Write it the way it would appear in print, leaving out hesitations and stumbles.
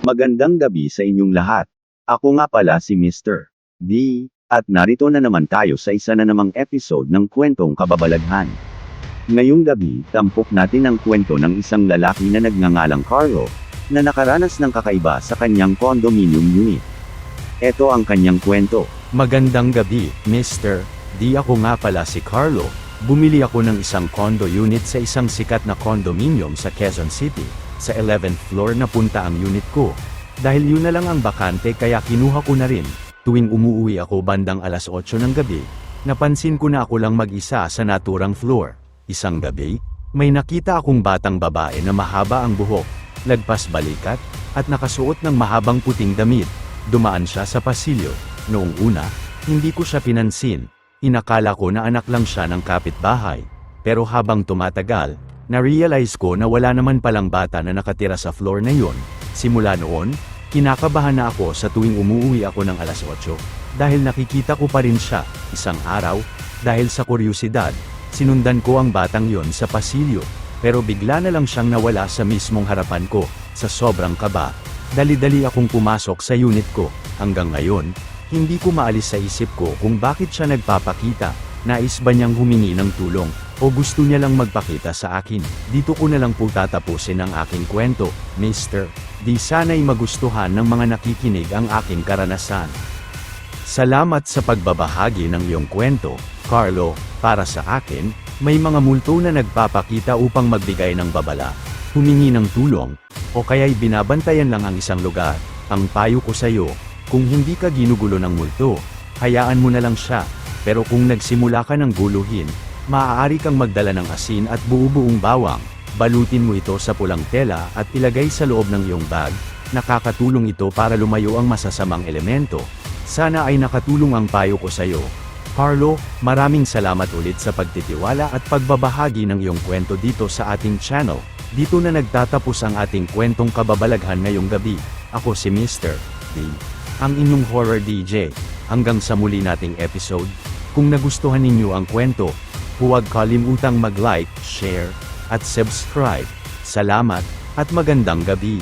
Magandang gabi sa inyong lahat. Ako nga pala si Mr. D, at narito na naman tayo sa isa na namang episode ng Kwentong Kababalaghan. Ngayong gabi, tampok natin ang kwento ng isang lalaki na nagngangalang Carlo, na nakaranas ng kakaiba sa kanyang condominium unit. Ito ang kanyang kwento. Magandang gabi, Mr. D. Ako nga pala si Carlo. Bumili ako ng isang condo unit sa isang sikat na condominium sa Quezon City. Sa 11th floor na punta ang unit ko. Dahil yun na lang ang bakante kaya kinuha ko na rin. Tuwing umuwi ako bandang alas 8 ng gabi, napansin ko na ako lang mag-isa sa naturang floor. Isang gabi, may nakita akong batang babae na mahaba ang buhok, lagpas balikat, at nakasuot ng mahabang puting damit. Dumaan siya sa pasilyo. Noong una, hindi ko siya pinansin. Inakala ko na anak lang siya ng kapitbahay. Pero habang tumatagal, na-realize ko na wala naman palang bata na nakatira sa floor na yun. Simula noon, kinakabahan na ako sa tuwing umuwi ako ng alas 8, dahil nakikita ko pa rin siya. Isang araw, dahil sa kuryosidad, sinundan ko ang batang yon sa pasilyo, pero bigla na lang siyang nawala sa mismong harapan ko. Sa sobrang kaba, dali-dali akong pumasok sa unit ko. Hanggang ngayon, hindi ko maalis sa isip ko kung bakit siya nagpapakita. Nais ba niyang humingi ng tulong, o gusto niya lang magpakita sa akin? Dito ko na lang po tatapusin ang aking kwento, Mr. D. Sana'y magustuhan ng mga nakikinig ang aking karanasan. Salamat sa pagbabahagi ng iyong kwento, Carlo. Para sa akin, may mga multo na nagpapakita upang magbigay ng babala, humingi ng tulong, o kaya'y binabantayan lang ang isang lugar. Ang payo ko sa iyo, kung hindi ka ginugulo ng multo, hayaan mo na lang siya. Pero kung nagsimula ka ng guluhin, maaari kang magdala ng asin at buo-buong bawang, balutin mo ito sa pulang tela at ilagay sa loob ng iyong bag. Nakakatulong ito para lumayo ang masasamang elemento. Sana ay nakatulong ang payo ko sa iyo. Carlo, maraming salamat ulit sa pagtitiwala at pagbabahagi ng iyong kwento dito sa ating channel. Dito na nagtatapos ang ating kwentong kababalaghan ngayong gabi. Ako si Mr. D, ang inyong horror DJ. Hanggang sa muli nating episode. Kung nagustuhan ninyo ang kwento, huwag kalimutang mag-like, share, at subscribe. Salamat, at magandang gabi.